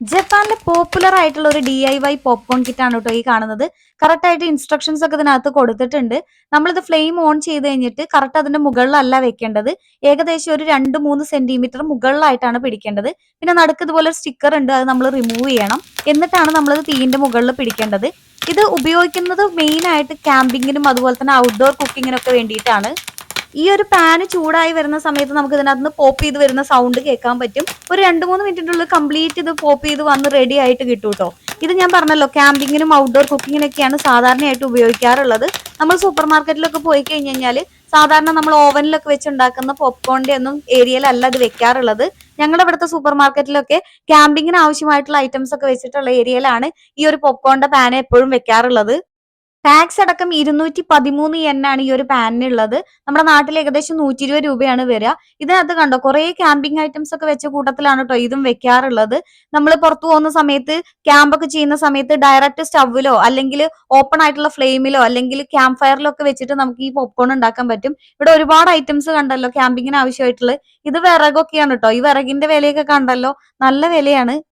ജപ്പാനിലെ പോപ്പുലർ ആയിട്ടുള്ള ഒരു DIY പോപ്കോൺ കിറ്റ് ആണ് കേട്ടോ ഈ കാണുന്നത്. കറക്റ്റ് ആയിട്ട് ഇൻസ്ട്രക്ഷൻസ് ഒക്കെ ഇതിനകത്ത് കൊടുത്തിട്ടുണ്ട്. നമ്മളിത് ഫ്ലെയിം ഓൺ ചെയ്ത് കഴിഞ്ഞിട്ട് കറക്റ്റ് അതിന്റെ മുകളിലല്ല വെക്കേണ്ടത്. ഏകദേശം ഒരു 2-3 സെന്റിമീറ്റർ മുകളിലായിട്ടാണ് പിടിക്കേണ്ടത്. പിന്നെ നടുക്ക് ഇതുപോലെ ഒരു സ്റ്റിക്കർ ഉണ്ട്, അത് നമ്മൾ റിമൂവ് ചെയ്യണം. എന്നിട്ടാണ് നമ്മളിത് തീയിന്റെ മുകളിൽ പിടിക്കേണ്ടത്. ഇത് ഉപയോഗിക്കുന്നത് മെയിൻ ആയിട്ട് ക്യാമ്പിങ്ങിനും അതുപോലെ തന്നെ ഔട്ട്ഡോർ കുക്കിങ്ങിനൊക്കെ വേണ്ടിയിട്ടാണ്. ഈ ഒരു പാന് ചൂടായി വരുന്ന സമയത്ത് നമുക്ക് ഇതിനകത്ത് നിന്ന് പോപ്പ് ചെയ്ത് വരുന്ന സൗണ്ട് കേൾക്കാൻ പറ്റും. ഒരു 2-3 മിനിറ്റിനുള്ളിൽ കംപ്ലീറ്റ് ഇത് പോപ്പ് ചെയ്ത് വന്ന് റെഡി ആയിട്ട് കിട്ടും കേട്ടോ. ഇത് ഞാൻ പറഞ്ഞല്ലോ, ക്യാമ്പിങ്ങിനും ഔട്ട്ഡോർ കുക്കിങ്ങിനൊക്കെയാണ് സാധാരണയായിട്ട് ഉപയോഗിക്കാറുള്ളത്. നമ്മൾ സൂപ്പർ മാർക്കറ്റിലൊക്കെ പോയി കഴിഞ്ഞ് കഴിഞ്ഞാൽ സാധാരണ നമ്മൾ ഓവനിലൊക്കെ വെച്ച് ഉണ്ടാക്കുന്ന പോപ്കോണിന്റെ ഒന്നും ഏരിയയിലല്ല ഇത് വെക്കാറുള്ളത്. ഞങ്ങളുടെ ഇവിടുത്തെ സൂപ്പർ മാർക്കറ്റിലൊക്കെ ക്യാമ്പിങ്ങിന് ആവശ്യമായിട്ടുള്ള ഐറ്റംസ് ഒക്കെ വെച്ചിട്ടുള്ള ഏരിയയിലാണ് ഈ ഒരു പോപ്കോണിന്റെ പാന് എപ്പോഴും വെക്കാറുള്ളത്. ടാക്സ് അടക്കം 213 yen ആണ് ഈ ഒരു പാനിനുള്ളത്. നമ്മുടെ നാട്ടിൽ ഏകദേശം 120 രൂപയാണ് വരിക. ഇതിനകത്ത് കണ്ടോ കുറേ ക്യാമ്പിംഗ് ഐറ്റംസ് ഒക്കെ വെച്ച കൂട്ടത്തിലാണ് കേട്ടോ ഇതും വെക്കാറുള്ളത്. നമ്മൾ പുറത്തു പോകുന്ന സമയത്ത് ക്യാമ്പൊക്കെ ചെയ്യുന്ന സമയത്ത് ഡയറക്റ്റ് സ്റ്റവിലോ അല്ലെങ്കിൽ ഓപ്പൺ ആയിട്ടുള്ള ഫ്ലെയിമിലോ അല്ലെങ്കിൽ ക്യാമ്പ് ഫയറിലോ ഒക്കെ വെച്ചിട്ട് നമുക്ക് ഈ പോപ്കോൺ ഉണ്ടാക്കാൻ പറ്റും. ഇവിടെ ഒരുപാട് ഐറ്റംസ് കണ്ടല്ലോ ക്യാമ്പിങ്ങിന് ആവശ്യമായിട്ടുള്ളത്. ഇത് വിറകൊക്കെയാണ് കേട്ടോ. ഈ വിറകിന്റെ വിലയൊക്കെ കണ്ടല്ലോ, നല്ല വിലയാണ്.